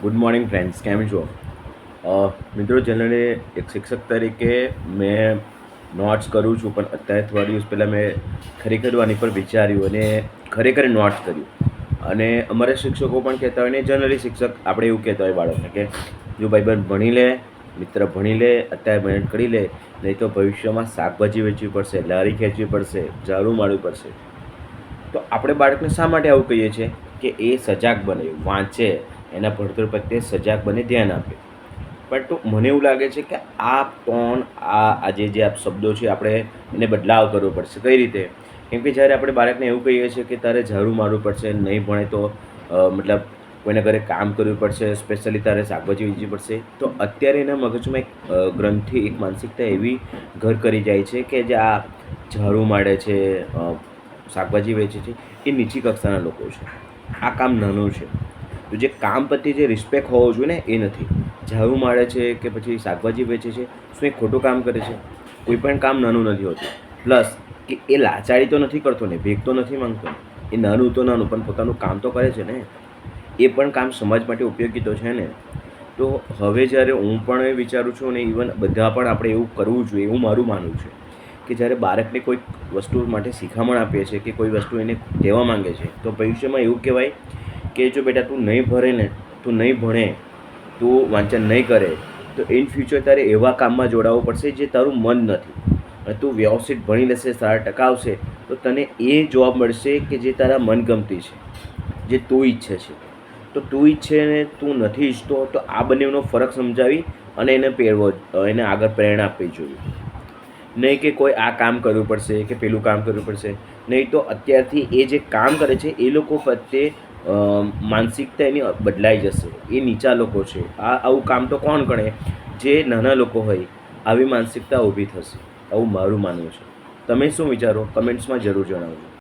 Good morning friends, કેમ છો? મિત્રો, જનરલી એક શિક્ષક તરીકે મેં નોટ્સ કરું છું, પણ અત્યારે થોડા દિવસ પહેલાં મેં ખરેખર આની પર વિચાર્યું અને ખરેખર નોટ્સ કર્યું. અને અમારા શિક્ષકો પણ કહેતા હોય ને, જનરલી શિક્ષક આપણે એવું કહેતા હોય બાળકને કે જો ભાઈબંધ ભણી લે, મિત્ર ભણી લે, અત્યારે મહેનત કરી લે, નહીં તો ભવિષ્યમાં શાકભાજી વેચવી પડશે, લારી ખેંચવી પડશે, ઝાડુ મારવું પડશે. તો આપણે બાળકને શા માટે આવું કહીએ છીએ કે એ સજાગ બને, વાંચે, એના ભણતર પ્રત્યે સજાગ બને, ધ્યાન આપે. પણ તો મને એવું લાગે છે કે આ ટોન, આજે જે આ શબ્દો છે, આપણે એને બદલાવ કરવો પડશે. કઈ રીતે? કેમ કે જ્યારે આપણે બાળકને એવું કહીએ છીએ કે તારે ઝાડુ મારવું પડશે, નહીં ભણે તો મતલબ કોઈના ઘરે કામ કરવું પડશે, સ્પેશિયલી તારે શાકભાજી વેચવી પડશે, તો અત્યારે એના મગજમાં એક ગ્રંથિ, એક માનસિકતા એવી ઘર કરી જાય છે કે જે આ ઝાડુ મારે છે, શાકભાજી વેચે છે, એ નીચી કક્ષાના લોકો છે. આ કામ નાનું છે. તો જે કામ પ્રત્યે જે રિસ્પેક્ટ હોવો જોઈએ ને, એ નથી. ઝાડુ મારે છે કે પછી શાકભાજી વેચે છે, શું એ ખોટું કામ કરે છે? કોઈ પણ કામ નાનું નથી હોતું. પ્લસ કે એ લાચારી તો નથી કરતો ને, ભેગ તો નથી માંગતો. એ નાનું તો નાનું, પણ પોતાનું કામ તો કરે છે ને. એ પણ કામ સમાજ માટે ઉપયોગી તો છે ને. તો હવે જ્યારે હું પણ એ વિચારું છું ને, ઇવન બધા પણ આપણે એવું કરવું જોઈએ, એવું મારું માનવું છે કે જ્યારે બાળકને કોઈક વસ્તુ માટે શિખામણ આપીએ છીએ કે કોઈ વસ્તુ એને કહેવા માંગે છે, તો ભવિષ્યમાં એવું કહેવાય કે જો બેટા તું નહીં ભણે ને, તું નહીં ભણે, તું વાંચન નહીં કરે, તો ઇન ફ્યુચર તારે એવા કામમાં જોડાવવું પડશે જે તારું મન નથી. અને તું વ્યવસ્થિત ભણી લેશે, સારા ટકા આવશે, તો તને એ જોબ મળશે કે જે તારા મનગમતી છે, જે તું ઈચ્છે છે. તો તું ઈચ્છે ને તું નથી ઈચ્છતો, તો આ બંનેનો ફરક સમજાવી અને એને એને આગળ પ્રેરણા આપવી જોઈએ. નહીં કે કોઈ આ કામ કરવું પડશે કે પેલું કામ કરવું પડશે. નહીં તો અત્યારથી એ જે કામ કરે છે એ લોકો પ્રત્યે માનસિકતા એની બદલાઈ જશે. એ નીચા લોકો છે, આવું કામ તો કોણ કરે? જે નાના લોકો હોય, આવી માનસિકતા ઊભી થશે. આવું મારું માનવું છે. તમે શું વિચારો? કમેન્ટ્સમાં જરૂર જણાવજો.